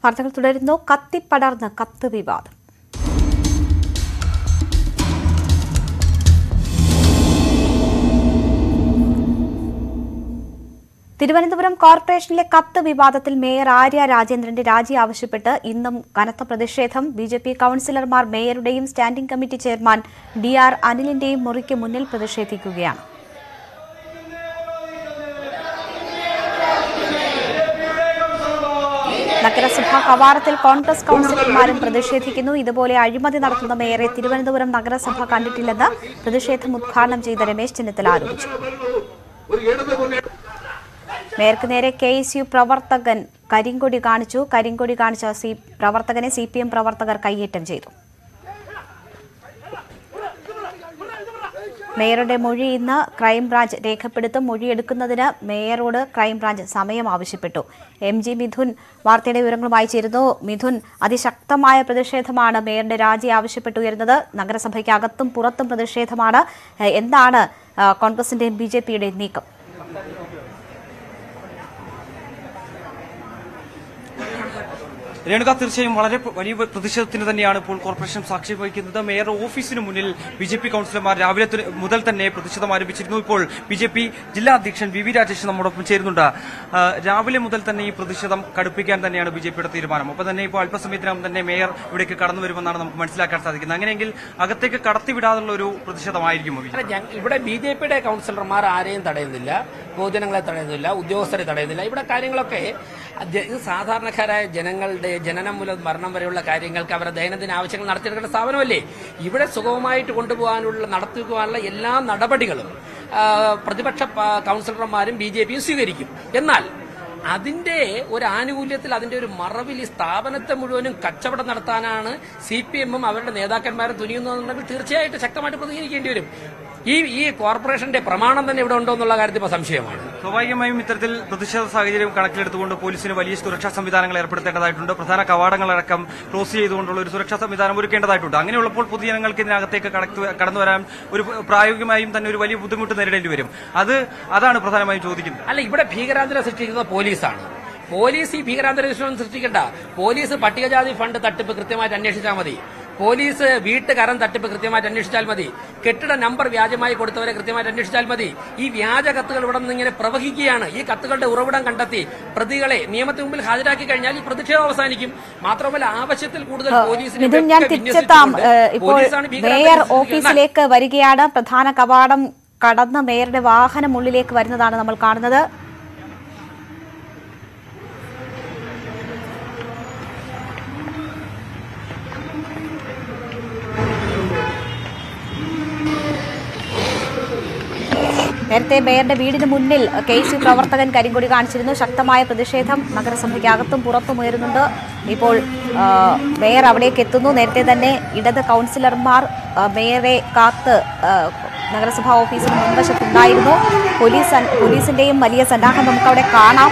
വാർത്തകൾ തുടരുന്നു. കത്തിപ്പടർന്ന് കത്ത് വിവാദം. തിരുവനന്തപുരം കോർപ്പറേഷനിലെ കത്ത് വിവാദത്തിൽ മേയർ ആര്യ രാജേന്ദ്രന്റെ രാജി ആവശ്യപ്പെട്ട് ഇന്നും കനത്ത പ്രതിഷേധം. ബിജെപി കൌൺസിലർമാർ മേയറുടെയും സ്റ്റാൻഡിംഗ് കമ്മിറ്റി ചെയർമാൻ DR അനിലിന്റെയും മുറിക്ക് മുന്നിൽ പ്രതിഷേധിക്കുകയാണ്. നഗരസഭാ കവാടത്തിൽ കോൺഗ്രസ് കൌൺസിലർമാരും പ്രതിഷേധിക്കുന്നു. ഇതുപോലെ അഴിമതി നടത്തുന്ന മേയറെ തിരുവനന്തപുരം നഗരസഭ കണ്ടിട്ടില്ലെന്ന് പ്രതിഷേധം ഉദ്ഘാടനം ചെയ്ത രമേശ് ചെന്നിത്തല ആരോപിച്ചു. മേയർക്ക് നേരെ KSU പ്രവർത്തകൻ കരിങ്കൊടി കാണിച്ച പ്രവർത്തകനെ CPM പ്രവർത്തകർ കയ്യേറ്റം ചെയ്തു. മേയറുടെ മൊഴി ഇന്ന് ക്രൈംബ്രാഞ്ച് രേഖപ്പെടുത്തും. മൊഴിയെടുക്കുന്നതിന് മേയറോട് ക്രൈംബ്രാഞ്ച് സമയം ആവശ്യപ്പെട്ടു. MG മിഥുൻ വാർത്തയുടെ വിവരങ്ങളുമായി ചേരുന്നു. മിഥുൻ, അതിശക്തമായ പ്രതിഷേധമാണ് മേയറുടെ രാജി ആവശ്യപ്പെട്ടുയരുന്നത്. നഗരസഭയ്ക്ക് അകത്തും പുറത്തും പ്രതിഷേധമാണ്. എന്താണ് കോൺഗ്രസിന്റെയും BJPയുടെയും നീക്കം? രേണുക, തീർച്ചയായും വളരെ വലിയ പ്രതിഷേധത്തിന് തന്നെയാണ് ഇപ്പോൾ കോർപ്പറേഷൻ സാക്ഷ്യം വഹിക്കുന്നത്. മേയർ ഓഫീസിന് മുന്നിൽ BJP കൌൺസിലർമാർ രാവിലെ മുതൽ തന്നെ പ്രതിഷേധം ആരംഭിച്ചിരുന്നു. ഇപ്പോൾ BJP ജില്ലാ അധ്യക്ഷൻ VV രാജേഷ് നമ്മോടൊപ്പം ചേരുന്നുണ്ട്. രാവിലെ മുതൽ തന്നെ ഈ പ്രതിഷേധം കടുപ്പിക്കാൻ തന്നെയാണ് BJPയുടെ തീരുമാനം. ഒപ്പം തന്നെ ഇപ്പോൾ അല്പസമയത്തിനകം തന്നെ മേയർ ഇവിടേക്ക് കടന്നു വരുമെന്നാണ് നമുക്ക് മനസ്സിലാക്കാൻ സാധിക്കുന്നത്. അങ്ങനെയെങ്കിൽ അകത്തേക്ക് കടത്തിവിടാനുള്ള ഒരു പ്രതിഷേധമായിരിക്കും ഇവിടെ. BJPയുടെ കൌൺസിലർമാർ ആരെയും തടയുന്നില്ല, പൊതുജനങ്ങളെ തടയുന്നില്ല, ഉദ്യോഗസ്ഥരെ തടയുന്നില്ല. ഇവിടെ കാര്യങ്ങളൊക്കെ സാധാരണക്കാരായ ജനങ്ങളുടെ ജനനം മുതൽ മരണം വരെയുള്ള കാര്യങ്ങൾക്ക് അവരുടെ ദൈനംദിന ആവശ്യങ്ങൾ നടത്തിയെടുക്കേണ്ട സ്ഥാപനമല്ലേ. ഇവിടെ സുഗമമായിട്ട് നടത്തിക്കുവാനുള്ള എല്ലാ നടപടികളും പ്രതിപക്ഷ കൌൺസിലർമാരും BJPയും സ്വീകരിക്കും. എന്നാൽ അതിന്റെ ഒരു ആനുകൂല്യത്തിൽ, അതിന്റെ ഒരു മറവിൽ ഈ സ്ഥാപനത്തെ മുഴുവനും കച്ചവടം നടത്താനാണ് CPMഉം അവരുടെ നേതാക്കന്മാരും തുനിയുന്നതെന്നുണ്ടെങ്കിൽ തീർച്ചയായിട്ടും ശക്തമായിട്ട് പ്രതികരിക്കേണ്ടി വരും. ഈ കോർപ്പറേഷന്റെ പ്രമാണം തന്നെ ഇവിടെ ഉണ്ടോ എന്നുള്ള കാര്യത്തിൽ ഇപ്പോൾ സംശയമാണ്. സ്വാഭാവികമായും ഇത്തരത്തിൽ പ്രതിഷേധ സാഹചര്യം കണക്കിലെടുത്തുകൊണ്ട് പോലീസിന് വലിയ സുരക്ഷാ സംവിധാനങ്ങൾ ഏർപ്പെടുത്തേണ്ടതായിട്ടുണ്ട്. പ്രധാന കവാടങ്ങളടക്കം ക്ലോസ് ചെയ്തുകൊണ്ടുള്ള ഒരു സുരക്ഷാ സംവിധാനം ഒരുക്കേണ്ടതായിട്ടുണ്ട്. അങ്ങനെയുള്ളപ്പോൾ പൊതുജനങ്ങൾക്ക് ഇതിനകത്തേക്ക് കടന്നു വരാൻ ഒരു പ്രായോഗികമായും തന്നെ ഒരു വലിയ ബുദ്ധിമുട്ട് നേരിടേണ്ടി വരും. അതാണ് പ്രധാനമായും ചോദിക്കുന്നത്. അല്ല, ഇവിടെ ഭീകരാന്തരം സൃഷ്ടിക്കുന്ന പോലീസാണ്. പോലീസ് ഈ ഭീകരാന്തരം സൃഷ്ടിക്കേണ്ട. പോലീസ് പട്ടികജാതി ഫണ്ട് തട്ടിപ്പ് കൃത്യമായിട്ട് അന്വേഷിച്ചാൽ മതി. പോലീസ് വീട്ടുകരം തട്ടിപ്പ് കൃത്യമായിട്ട് അന്വേഷിച്ചാൽ മതി. കെട്ടിട നമ്പർ വ്യാജമായി കൊടുത്തവരെ കൃത്യമായിട്ട് അന്വേഷിച്ചാൽ മതി. ഈ വ്യാജ കത്തുകൾ ഇവിടെ നിന്ന് ഇങ്ങനെ പ്രവഹിക്കുകയാണ്. ഈ കത്തുകളുടെ ഉറവിടം കണ്ടെത്തി പ്രതികളെ നിയമത്തിന് മുമ്പിൽ ഹാജരാക്കി കഴിഞ്ഞാൽ ഈ പ്രതിഷേധം അവസാനിക്കും. മാത്രമല്ല, ആവശ്യത്തിൽ കൂടുതൽ പോലീസിന് ഞാൻ തിരിച്ചെത്താം. ഇപ്പോൾ മേയർ ഓഫീസിലേക്ക് വരികയാണ്. പ്രധാന കവാടം കടന്ന് മേയറുടെ വാഹനം ഉള്ളിലേക്ക് വരുന്നതാണ് നമ്മൾ കാണുന്നത്. നേരത്തെ മേയറുടെ വീടിന് മുന്നിൽ KSU പ്രവർത്തകൻ കരിങ്കൊടി കാണിച്ചിരുന്നു. ശക്തമായ പ്രതിഷേധം നഗരസഭയ്ക്ക് അകത്തും പുറത്തും ഉയരുന്നുണ്ട്. ഇപ്പോൾ മേയർ അവിടേക്ക് എത്തുന്നു. നേരത്തെ തന്നെ ഇടത് കൌൺസിലർമാർ മേയറെ കാത്ത് നഗരസഭാ ഓഫീസിന് മുൻവശത്തുണ്ടായിരുന്നു. പോലീസിന്റെയും വലിയ സന്നാഹം നമുക്കവിടെ കാണാം.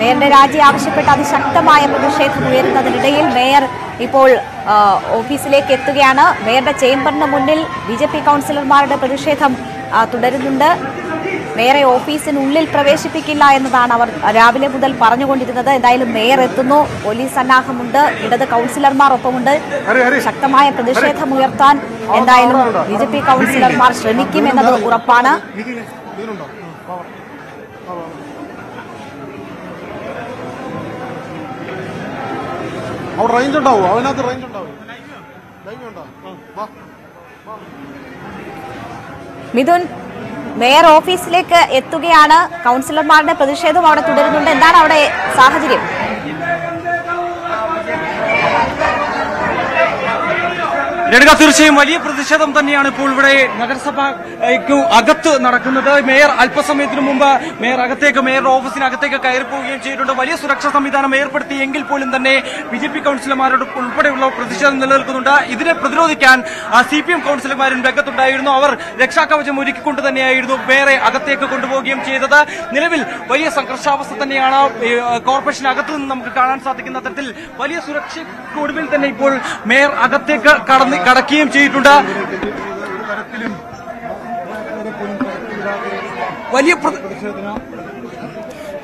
മേയറുടെ രാജി ആവശ്യപ്പെട്ട് അതിശക്തമായ പ്രതിഷേധം ഉയരുന്നതിനിടയിൽ മേയർ ഇപ്പോൾ ഓഫീസിലേക്ക് എത്തുകയാണ്. മേയറുടെ ചേംബറിന് മുന്നിൽ BJP കൌൺസിലർമാരുടെ പ്രതിഷേധം തുടരുന്നുണ്ട്. മേയറെ ഓഫീസിനുള്ളിൽ പ്രവേശിപ്പിക്കില്ല എന്നതാണ് അവർ രാവിലെ മുതൽ പറഞ്ഞുകൊണ്ടിരുന്നത്. എന്തായാലും മേയർ എത്തുന്നു. പോലീസ് സന്നാഹമുണ്ട്. ഇടത് കൌൺസിലർമാർ ഒപ്പമുണ്ട്. ശക്തമായ പ്രതിഷേധം ഉയർത്താൻ എന്തായാലും BJP കൌൺസിലർമാർ ശ്രമിക്കുമെന്നത് ഉറപ്പാണ്. മിഥുൻ, മേയർ ഓഫീസിലേക്ക് എത്തുകയാണ്. കൌൺസിലർമാരുടെ പ്രതിഷേധം അവിടെ തുടരുന്നുണ്ട്. എന്താണ് അവിടെ സാഹചര്യം? രേണുക, തീർച്ചയായും വലിയ പ്രതിഷേധം തന്നെയാണ് ഇപ്പോൾ ഇവിടെ നഗരസഭയ്ക്ക് അകത്ത് നടക്കുന്നത്. മേയർ അല്പസമയത്തിന് മുമ്പ് മേയറുടെ ഓഫീസിനകത്തേക്ക് കയറിപ്പോവുകയും ചെയ്തിട്ടുണ്ട്. വലിയ സുരക്ഷാ സംവിധാനം ഏർപ്പെടുത്തിയെങ്കിൽ പോലും തന്നെ ബിജെപി കൌൺസിലർമാരോട് ഉൾപ്പെടെയുള്ള പ്രതിഷേധം നിലനിൽക്കുന്നുണ്ട്. ഇതിനെ പ്രതിരോധിക്കാൻ CPM കൌൺസിലർമാരും രംഗത്തുണ്ടായിരുന്നു. അവർ രക്ഷാകവചം ഒരുക്കിക്കൊണ്ട് തന്നെയായിരുന്നു മേയറെ അകത്തേക്ക് കൊണ്ടുപോവുകയും ചെയ്തത്. നിലവിൽ വലിയ സംഘർഷാവസ്ഥ തന്നെയാണ് കോർപ്പറേഷനകത്ത് നിന്ന് നമുക്ക് കാണാൻ സാധിക്കുന്ന തരത്തിൽ വലിയ സുരക്ഷയ്ക്കൊടുവിൽ തന്നെ ഇപ്പോൾ മേയർ അകത്തേക്ക് കടക്കുകയും ചെയ്തിട്ടുണ്ട്. വലിയ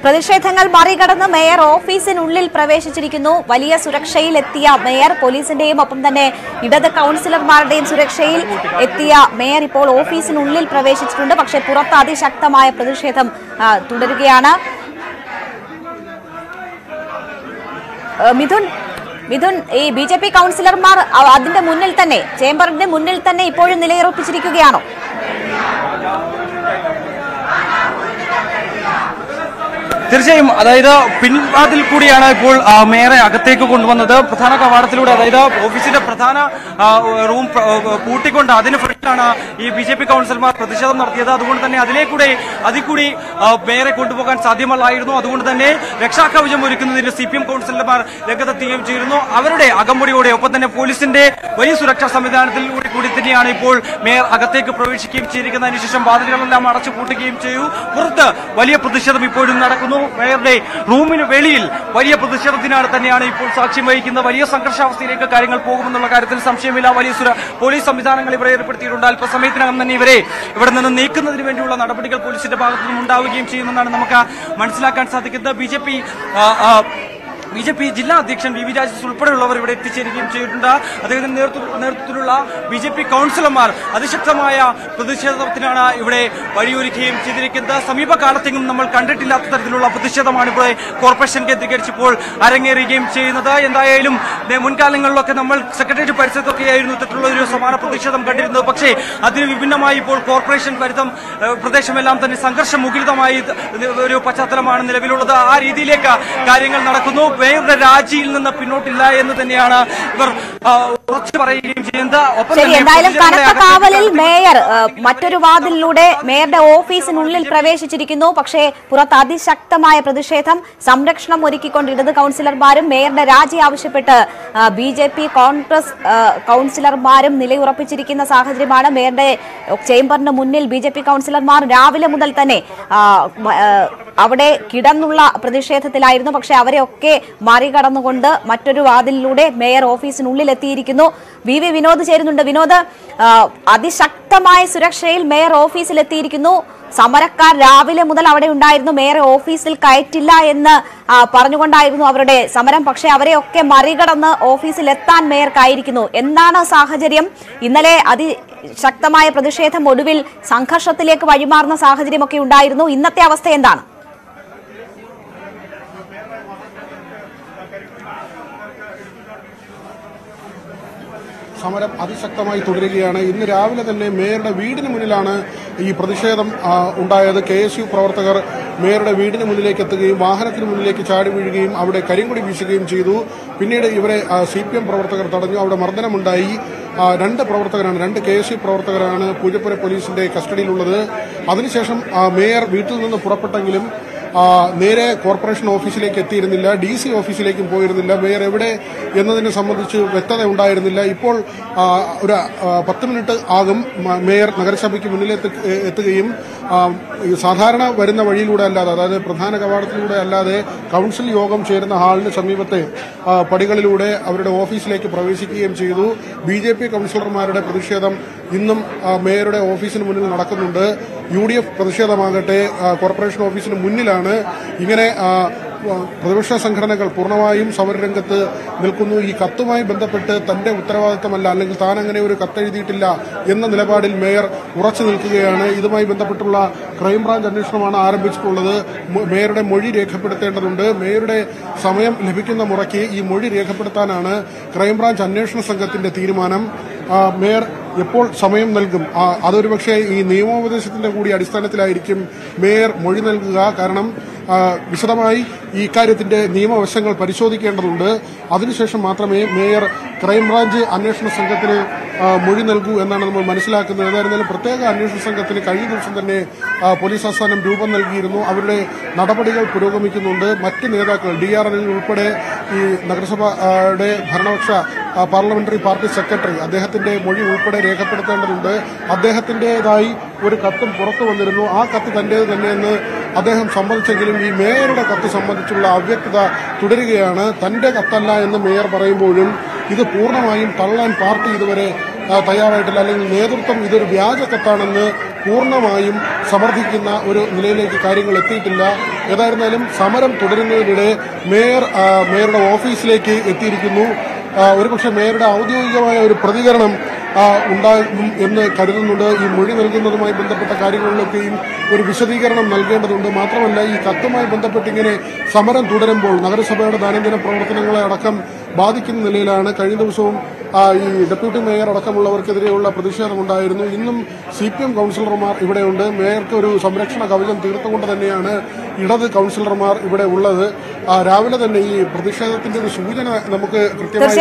പ്രതിഷേധങ്ങൾ മറികടന്ന് മേയർ ഓഫീസിനുള്ളിൽ പ്രവേശിച്ചിരിക്കുന്നു. വലിയ സുരക്ഷയിൽ എത്തിയ മേയർ, പോലീസിന്റെയും ഒപ്പം തന്നെ ഇടത് കൌൺസിലർമാരുടെയും സുരക്ഷയിൽ എത്തിയ മേയർ ഇപ്പോൾ ഓഫീസിനുള്ളിൽ പ്രവേശിച്ചിട്ടുണ്ട്. പക്ഷേ പുറത്ത് അതിശക്തമായ പ്രതിഷേധം തുടരുകയാണ്. മിഥുൻ, ഈ BJP കൌൺസിലർമാർ അതിന്റെ മുന്നിൽ തന്നെ, ചേംബറിന്റെ മുന്നിൽ തന്നെ ഇപ്പോഴും നിലയുറപ്പിച്ചിരിക്കുകയാണോ? തീർച്ചയായും, അതായത് പിൻവാതിൽ കൂടിയാണ് ഇപ്പോൾ മേയറെ അകത്തേക്ക് കൊണ്ടുവന്നത്. പ്രധാന കവാടത്തിലൂടെ, അതായത് ഓഫീസിന്റെ പ്രധാന റൂം പൂട്ടിക്കൊണ്ട് അതിന് ഫ്രണ്ടിലാണ് ഈ BJP കൌൺസിലർമാർ പ്രതിഷേധം നടത്തിയത്. അതുകൊണ്ട് തന്നെ അതിൽ കൂടി മേയറെ കൊണ്ടുപോകാൻ സാധ്യമല്ലായിരുന്നു. അതുകൊണ്ട് തന്നെ രക്ഷാകവചം ഒരുക്കുന്നതിന് CPM കൌൺസിലർമാർ രംഗത്തെത്തുകയും ചെയ്തിരുന്നു. അവരുടെ അകമ്പടിയോടെ ഒപ്പം തന്നെ പോലീസിന്റെ വലിയ സുരക്ഷാ സംവിധാനത്തിലൂടെ കൂടി തന്നെയാണ് ഇപ്പോൾ മേയർ അകത്തേക്ക് പ്രവേശിക്കുകയും ചെയ്തിരിക്കുന്നതിന് ശേഷം വാതിലുകളെല്ലാം അടച്ചു പൂട്ടുകയും ചെയ്തു. പുറത്ത് വലിയ പ്രതിഷേധം ഇപ്പോഴും നടക്കുന്നു. മേയറുടെ റൂമിന് വെളിയിൽ വലിയ പ്രതിഷേധത്തിനാണ് തന്നെയാണ് ഇപ്പോൾ സാക്ഷ്യം വഹിക്കുന്നത്. വലിയ സംഘർഷാവസ്ഥയിലേക്ക് കാര്യങ്ങൾ പോകുമെന്നുള്ള കാര്യത്തിൽ സംശയമില്ല. വലിയ പോലീസ് സംവിധാനങ്ങൾ ഇവിടെ ഏർപ്പെടുത്തിയിട്ടുണ്ട്. അല്പസമയത്തിനകം തന്നെ ഇവിടെ നിന്ന് നീക്കുന്നതിന് വേണ്ടിയുള്ള നടപടികൾ പോലീസിന്റെ ഭാഗത്തു നിന്നും ഉണ്ടാവുകയും ചെയ്യുമെന്നാണ് നമുക്ക് മനസ്സിലാക്കാൻ സാധിക്കുന്നത്. BJP ജില്ലാ അധ്യക്ഷൻ VV രാജേഷ് ഉൾപ്പെടെയുള്ളവർ ഇവിടെ എത്തിച്ചേരുകയും ചെയ്തിട്ടുണ്ട്. അദ്ദേഹത്തിന്റെ നേതൃത്വത്തിലുള്ള BJP കൌൺസിലർമാർ അതിശക്തമായ പ്രതിഷേധത്തിനാണ് ഇവിടെ വഴിയൊരുക്കുകയും ചെയ്തിരിക്കുന്നത്. സമീപകാലത്തെങ്കിലും നമ്മൾ കണ്ടിട്ടില്ലാത്ത തരത്തിലുള്ള പ്രതിഷേധമാണ് ഇവിടെ കോർപ്പറേഷൻ കേന്ദ്രീകരിച്ചപ്പോൾ അരങ്ങേറുകയും ചെയ്യുന്നത്. എന്തായാലും മുൻകാലങ്ങളിലൊക്കെ നമ്മൾ സെക്രട്ടേറിയറ്റ് പരിസരത്തൊക്കെയായിരുന്നു ഇത്തരത്തിലുള്ള ഒരു സമാന പ്രതിഷേധം കണ്ടിരുന്നത്. പക്ഷേ അതിന് വിഭിന്നമായി ഇപ്പോൾ കോർപ്പറേഷൻ പ്രദേശമെല്ലാം തന്നെ സംഘർഷം മുഖരിതമായി ഒരു പശ്ചാത്തലമാണ് നിലവിലുള്ളത്. ആ രീതിയിലേക്ക് കാര്യങ്ങൾ നടക്കുന്നു. മേയറുടെ രാജിയിൽ നിന്ന് പിന്നോട്ടില്ല എന്ന് തന്നെയാണ് ഇവർ ഉറച്ചു പറയുകയും ചെയ്യുന്നത്. എന്തായാലും കനത്ത കാവലിൽ മേയർ മറ്റൊരു വാതിലിലൂടെ മേയറുടെ ഓഫീസിനുള്ളിൽ പ്രവേശിച്ചിരിക്കുന്നു. പക്ഷേ പുറത്ത് അതിശക്തമായ പ്രതിഷേധം, സംരക്ഷണം ഒരുക്കിക്കൊണ്ട് ഇടത് കൌൺസിലർമാരും മേയറുടെ രാജി ആവശ്യപ്പെട്ട് BJP കോൺഗ്രസ് കൌൺസിലർമാരും നിലയുറപ്പിച്ചിരിക്കുന്ന സാഹചര്യമാണ്. മേയറുടെ ചേംബറിന് മുന്നിൽ BJP കൌൺസിലർമാർ രാവിലെ മുതൽ തന്നെ അവിടെ കിടന്നുള്ള പ്രതിഷേധത്തിലായിരുന്നു. പക്ഷെ അവരെയൊക്കെ മറികടന്നുകൊണ്ട് മറ്റൊരു വാതിലിലൂടെ മേയർ ഓഫീസിനുള്ളിൽ എത്തിയിരിക്കുന്നു. VV വിനോദ് ചേരുന്നുണ്ട്. വിനോദ്, അതിശക്തമായ സുരക്ഷയിൽ മേയർ ഓഫീസിലെത്തിയിരിക്കുന്നു. സമരക്കാർ രാവിലെ മുതൽ അവിടെ ഉണ്ടായിരുന്നു. മേയറെ ഓഫീസിൽ കയറ്റില്ല എന്ന് പറഞ്ഞുകൊണ്ടായിരുന്നു അവരുടെ സമരം. പക്ഷെ അവരെയൊക്കെ മറികടന്ന് ഓഫീസിൽ എത്താൻ മേയർക്കായിരിക്കുന്നു. എന്താണ് സാഹചര്യം? ഇന്നലെ അതിശക്തമായ പ്രതിഷേധം ഒടുവിൽ സംഘർഷത്തിലേക്ക് വഴിമാറുന്ന സാഹചര്യമൊക്കെ ഉണ്ടായിരുന്നു. ഇന്നത്തെ അവസ്ഥ എന്താണ്? സമരം അതിശക്തമായി തുടരുകയാണ്. ഇന്ന് രാവിലെ തന്നെ മേയറുടെ വീടിന് മുന്നിലാണ് ഈ പ്രതിഷേധം ഉണ്ടായത്. KSU പ്രവർത്തകർ മേയറുടെ വീടിന് മുന്നിലേക്ക് എത്തുകയും വാഹനത്തിന് മുന്നിലേക്ക് ചാടി വീഴുകയും അവിടെ കരിങ്കൊടി വീശുകയും ചെയ്തു. പിന്നീട് ഇവരെ CPM പ്രവർത്തകർ തടഞ്ഞു. അവിടെ മർദ്ദനമുണ്ടായി. രണ്ട് KSU പ്രവർത്തകരാണ് പൂജപ്പുര പോലീസിന്റെ കസ്റ്റഡിയിലുള്ളത്. അതിനുശേഷം മേയർ വീട്ടിൽ നിന്ന് പുറപ്പെട്ടെങ്കിലും നേരെ കോർപ്പറേഷൻ ഓഫീസിലേക്ക് എത്തിയിരുന്നില്ല. DC ഓഫീസിലേക്കും പോയിരുന്നില്ല. മേയർ എവിടെ എന്നതിനെ സംബന്ധിച്ച് വ്യക്തത ഉണ്ടായിരുന്നില്ല. ഇപ്പോൾ ഒരു 10 മിനിറ്റ് ആകും മേയർ നഗരസഭയ്ക്ക് മുന്നിലെത്തുകയും സാധാരണ വരുന്ന വഴിയിലൂടെ അല്ലാതെ, അതായത് പ്രധാന കവാടത്തിലൂടെ അല്ലാതെ കൌൺസിൽ യോഗം ചേരുന്ന ഹാളിന് സമീപത്തെ പടികളിലൂടെ അവരുടെ ഓഫീസിലേക്ക് പ്രവേശിക്കുകയും ചെയ്തു. BJP കൌൺസിലർമാരുടെ പ്രതിഷേധം ഇന്നും മേയറുടെ ഓഫീസിന് മുന്നിൽ നടക്കുന്നുണ്ട്. UDF പ്രതിഷേധമാകട്ടെ കോർപ്പറേഷൻ ഓഫീസിന് മുന്നിലാണ്. ഇങ്ങനെ പ്രതിപക്ഷ സംഘടനകൾ പൂർണ്ണമായും സമരരംഗത്ത് നിൽക്കുന്നു. ഈ കത്തുമായി ബന്ധപ്പെട്ട് തന്റെ ഉത്തരവാദിത്തമല്ല, അല്ലെങ്കിൽ താൻ അങ്ങനെ ഒരു കത്തെഴുതിയിട്ടില്ല എന്ന നിലപാടിൽ മേയർ ഉറച്ചു നിൽക്കുകയാണ്. ഇതുമായി ബന്ധപ്പെട്ടുള്ള ക്രൈംബ്രാഞ്ച് അന്വേഷണമാണ് ആരംഭിച്ചിട്ടുള്ളത്. മേയറുടെ മൊഴി രേഖപ്പെടുത്തേണ്ടതുണ്ട്. മേയറുടെ സമയം ലഭിക്കുന്ന മുറയ്ക്ക് ഈ മൊഴി രേഖപ്പെടുത്താനാണ് ക്രൈംബ്രാഞ്ച് അന്വേഷണ സംഘത്തിന്റെ തീരുമാനം. മേയർ എപ്പോൾ സമയം നൽകും? അതൊരു പക്ഷേ ഈ നിയമോപദേശത്തിന്റെ കൂടി അടിസ്ഥാനത്തിലായിരിക്കും മേയർ മൊഴി നൽകുക. കാരണം വിശദമായി ഈ കാര്യത്തിന്റെ നിയമവശങ്ങൾ പരിശോധിക്കേണ്ടതുണ്ട്. അതിനുശേഷം മാത്രമേ മേയർ ക്രൈംബ്രാഞ്ച് അന്വേഷണ സംഘത്തിന് മൊഴി നൽകൂ എന്നാണ് നമ്മൾ മനസ്സിലാക്കുന്നത്. ഏതായിരുന്നാലും പ്രത്യേക അന്വേഷണ സംഘത്തിന് കഴിഞ്ഞ ദിവസം തന്നെ പോലീസ് ആസ്ഥാനം രൂപം നൽകിയിരുന്നു. അവരുടെ നടപടികൾ പുരോഗമിക്കുന്നുണ്ട്. മറ്റ് നേതാക്കൾ DRL ഉൾപ്പെടെ ഈ നഗരസഭയുടെ ഭരണപക്ഷ പാർലമെന്ററി പാർട്ടി സെക്രട്ടറി അദ്ദേഹത്തിന്റെ മൊഴി ഉൾപ്പെടെ രേഖപ്പെടുത്തേണ്ടതുണ്ട്. അദ്ദേഹത്തിന്റേതായി ഒരു കത്തും പുറത്തു വന്നിരുന്നു. ആ കത്ത് തന്റേത് തന്നെയെന്ന് അദ്ദേഹം സമ്മതിച്ചെങ്കിലും ഈ മേയറുടെ കത്ത് സംബന്ധിച്ചുള്ള അവ്യക്തത തുടരുകയാണ്. തന്റെ കത്തല്ല എന്ന് മേയർ പറയുമ്പോഴും ഇത് പൂർണ്ണമായും തള്ളാൻ പാർട്ടി ഇതുവരെ തയ്യാറായിട്ടില്ല. അല്ലെങ്കിൽ നേതൃത്വം ഇതൊരു വ്യാജ കത്താണെന്ന് പൂർണ്ണമായും സമർത്ഥിക്കുന്ന ഒരു നിലയിലേക്ക് കാര്യങ്ങൾ എത്തിയിട്ടില്ല. ഏതായിരുന്നാലും സമരം തുടരുന്നതിനിടെ മേയറുടെ ഓഫീസിലേക്ക് എത്തിയിരിക്കുന്നു. ഒരുപക്ഷെ മേയറുടെ ഔദ്യോഗികമായ ഒരു പ്രതികരണം ഉണ്ടാകും എന്ന് കരുതുന്നുണ്ട്. ഈ മൊഴി നൽകുന്നതുമായി ബന്ധപ്പെട്ട കാര്യങ്ങളിലൊക്കെയും ഒരു വിശദീകരണം നൽകേണ്ടതുണ്ട്. മാത്രമല്ല ഈ കത്തുമായി ബന്ധപ്പെട്ട് ഇങ്ങനെ സമരം തുടരുമ്പോൾ നഗരസഭയുടെ ദൈനംദിന പ്രവർത്തനങ്ങളെ അടക്കം ബാധിക്കുന്ന നിലയിലാണ്. കഴിഞ്ഞ ദിവസവും ഈ ഡെപ്യൂട്ടി മേയർ അടക്കമുള്ളവർക്കെതിരെയുള്ള പ്രതിഷേധമുണ്ടായിരുന്നു. ഇന്നും CPM കൌൺസിലർമാർ ഇവിടെയുണ്ട്. മേയർക്ക് ഒരു സംരക്ഷണ കവചം തീർത്തുകൊണ്ട് തന്നെയാണ് ഇടത് കൌൺസിലർമാർ ഇവിടെ ഉള്ളത്. രാവിലെ തന്നെ ഈ പ്രതിഷേധത്തിന്റെ ഒരു സൂചന നമുക്ക് കൃത്യമായി